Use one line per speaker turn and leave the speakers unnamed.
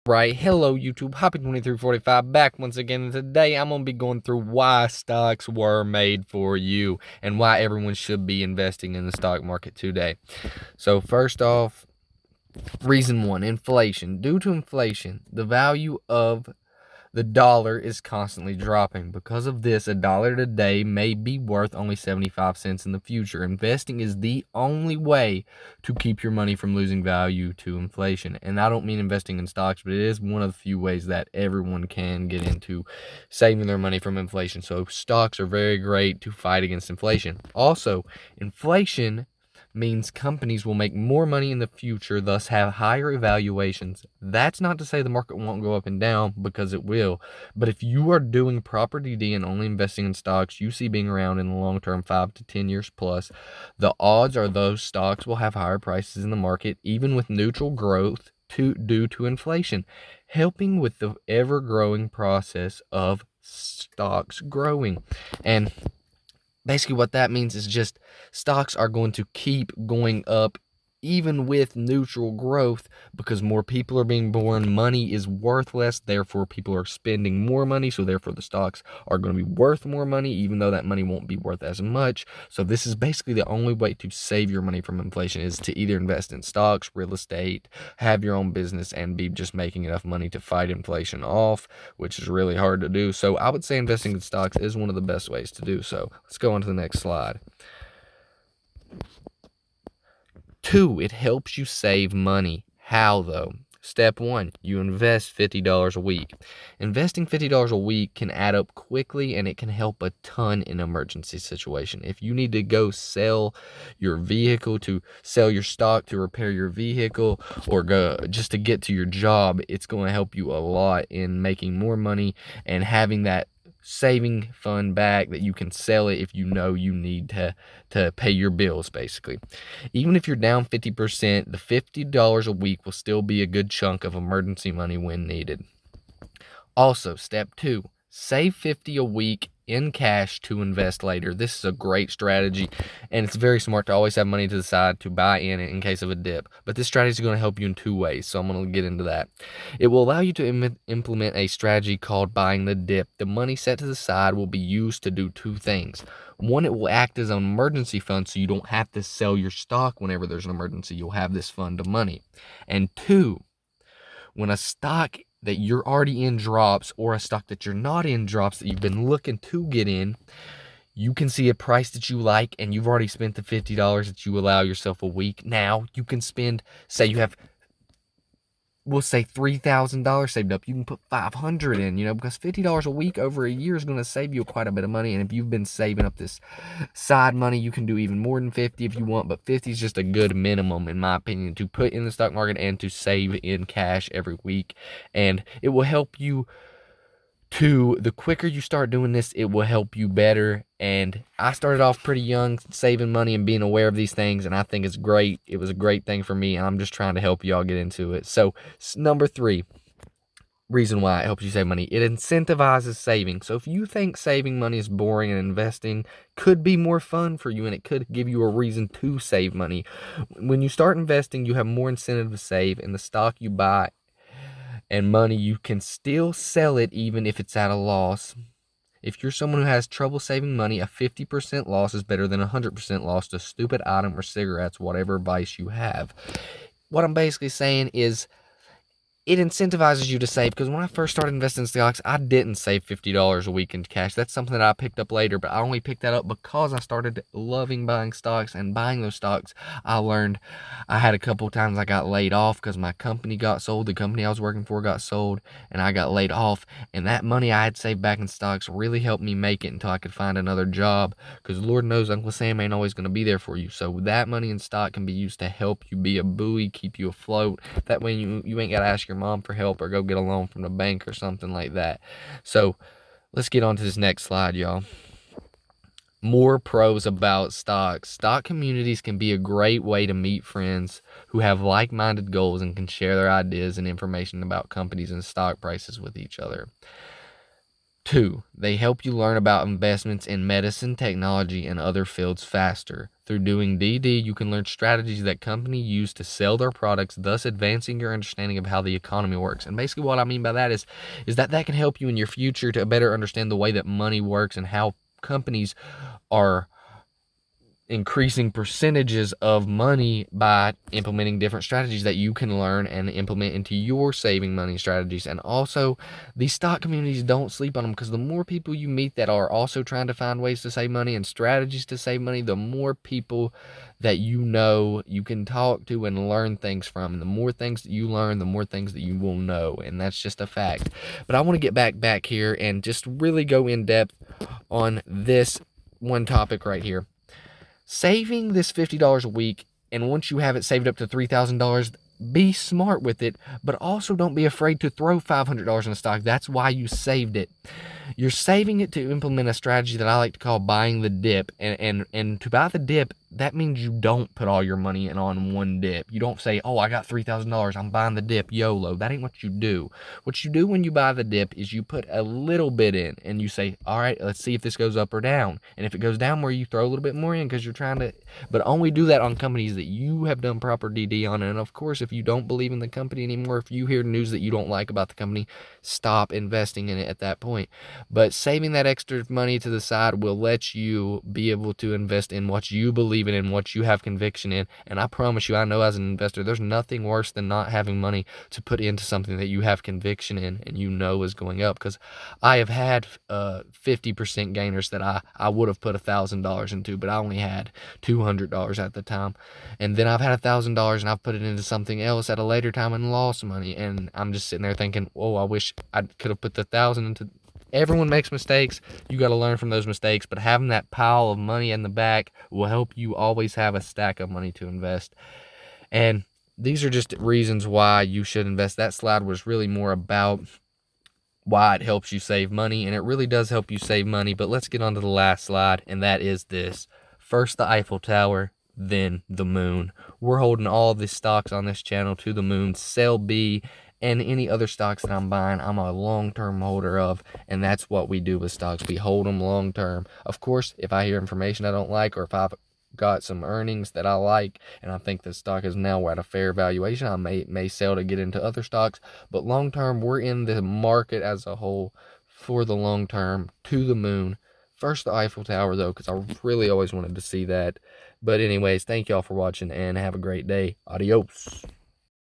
Right, hello YouTube, Hoppy2345 back once again, and today I'm going to be going through why stocks were made for you and why everyone should be investing in the stock market today. So first off, reason one, inflation. Due to inflation, the value of the dollar is constantly dropping. Because of this, a dollar today may be worth only 75 cents in the future. Investing is the only way to keep your money from losing value to inflation. And I don't mean investing in stocks, but it is one of the few ways that everyone can get into saving their money from inflation. So stocks are very great to fight against inflation. Also, inflation means companies will make more money in the future, thus have higher evaluations. That's not to say the market won't go up and down, because it will. But if you are doing proper DD and only investing in stocks you see being around in the long term, 5 to 10 years plus, the odds are those stocks will have higher prices in the market, even with neutral growth due to inflation, helping with the ever-growing process of stocks growing. And basically what that means is just stocks are going to keep going up even with neutral growth, because more people are being born, money is worth less, therefore people are spending more money, so therefore the stocks are going to be worth more money, even though that money won't be worth as much. So this is basically the only way to save your money from inflation, is to either invest in stocks, real estate, have your own business, and be just making enough money to fight inflation off, which is really hard to do. So I would say investing in stocks is one of the best ways to do so. Let's go on to the next slide. 2, it helps you save money. How though? Step 1, you invest $50 a week. Investing $50 a week can add up quickly, and it can help a ton in an emergency situation. If you need to go sell your vehicle, to sell your stock to repair your vehicle, or go just to get to your job, it's going to help you a lot in making more money and having that saving fund back that you can sell it if you know you need to pay your bills, basically. Even if you're down 50%, the $50 a week will still be a good chunk of emergency money when needed. Also, step 2, save $50 a week in cash to invest later. This is a great strategy, and it's very smart to always have money to the side to buy in case of a dip. But this strategy is going to help you in 2 ways, so I'm going to get into that. It will allow you to implement a strategy called buying the dip. The money set to the side will be used to do 2 things. 1, it will act as an emergency fund, so you don't have to sell your stock whenever there's an emergency. You'll have this fund of money. And 2, when a stock that you're already in drops, or a stock that you're not in drops that you've been looking to get in, you can see a price that you like, and you've already spent the $50 that you allow yourself a week. Now you can spend, say you have, we'll say $3,000 saved up. You can put $500 in, because $50 a week over a year is going to save you quite a bit of money. And if you've been saving up this side money, you can do even more than 50 if you want, but 50 is just a good minimum, in my opinion, to put in the stock market and to save in cash every week. And it will help you the quicker you start doing this, it will help you better. And I started off pretty young, saving money and being aware of these things, and I think it's great. It was a great thing for me, and I'm just trying to help y'all get into it. So number 3 reason why it helps you save money, it incentivizes saving. So if you think saving money is boring and investing could be more fun for you, and it could give you a reason to save money, when you start investing, you have more incentive to save. And the stock you buy and money, you can still sell it even if it's at a loss. If you're someone who has trouble saving money, a 50% loss is better than a 100% loss to a stupid item or cigarettes, whatever vice you have. What I'm basically saying is, it incentivizes you to save, because when I first started investing in stocks, I didn't save $50 a week in cash. That's something that I picked up later, but I only picked that up because I started loving buying stocks, and buying those stocks, I learned I had a couple of times I got laid off because my company got sold. The company I was working for got sold, and I got laid off, and that money I had saved back in stocks really helped me make it until I could find another job, because Lord knows Uncle Sam ain't always going to be there for you. So that money in stock can be used to help you be a buoy, keep you afloat. That way you ain't got to ask your mom for help or go get a loan from the bank or something like that. So let's get on to this next slide, y'all. More pros about stocks. Stock communities can be a great way to meet friends who have like-minded goals and can share their ideas and information about companies and stock prices with each other. 2, they help you learn about investments in medicine, technology, and other fields faster. Through doing DD, you can learn strategies that companies use to sell their products, thus advancing your understanding of how the economy works. And basically what I mean by that is that can help you in your future to better understand the way that money works and how companies are increasing percentages of money by implementing different strategies that you can learn and implement into your saving money strategies. And also, these stock communities, don't sleep on them, because the more people you meet that are also trying to find ways to save money and strategies to save money, the more people that you know you can talk to and learn things from. And the more things that you learn, the more things that you will know. And that's just a fact. But I want to get back here and just really go in depth on this one topic right here. Saving this $50 a week, and once you have it saved up to $3,000, be smart with it, but also don't be afraid to throw $500 in a stock. That's why you saved it. You're saving it to implement a strategy that I like to call buying the dip. And to buy the dip, that means you don't put all your money in on one dip. You don't say, oh, I got $3,000, I'm buying the dip, YOLO. That ain't what you do. What you do when you buy the dip is you put a little bit in and you say, all right, let's see if this goes up or down. And if it goes down, where you throw a little bit more in, because you're trying to, but only do that on companies that you have done proper DD on. And of course, if you don't believe in the company anymore, if you hear news that you don't like about the company, stop investing in it at that point. But saving that extra money to the side will let you be able to invest in what you believe in and what you have conviction in. And I promise you, I know as an investor, there's nothing worse than not having money to put into something that you have conviction in and you know is going up. Because I have had 50% gainers that I would have put $1,000 into, but I only had $200 at the time. And then I've had $1,000 and I've put it into something else at a later time and lost money. And I'm just sitting there thinking, oh, I wish I could have put the 1,000 into. Everyone makes mistakes. You got to learn from those mistakes, but having that pile of money in the back will help you always have a stack of money to invest. And these are just reasons why you should invest. That slide was really more about why it helps you save money, and it really does help you save money. But let's get on to the last slide, and that is this. First the Eiffel Tower, then the moon. We're holding all the stocks on this channel to the moon. Sell B, and any other stocks that I'm buying, I'm a long-term holder of, and that's what we do with stocks. We hold them long-term. Of course, if I hear information I don't like, or if I've got some earnings that I like, and I think the stock is now at a fair valuation, I may sell to get into other stocks. But long-term, we're in the market as a whole for the long-term, to the moon. First the Eiffel Tower, though, because I really always wanted to see that. But anyways, thank y'all for watching, and have a great day. Adios.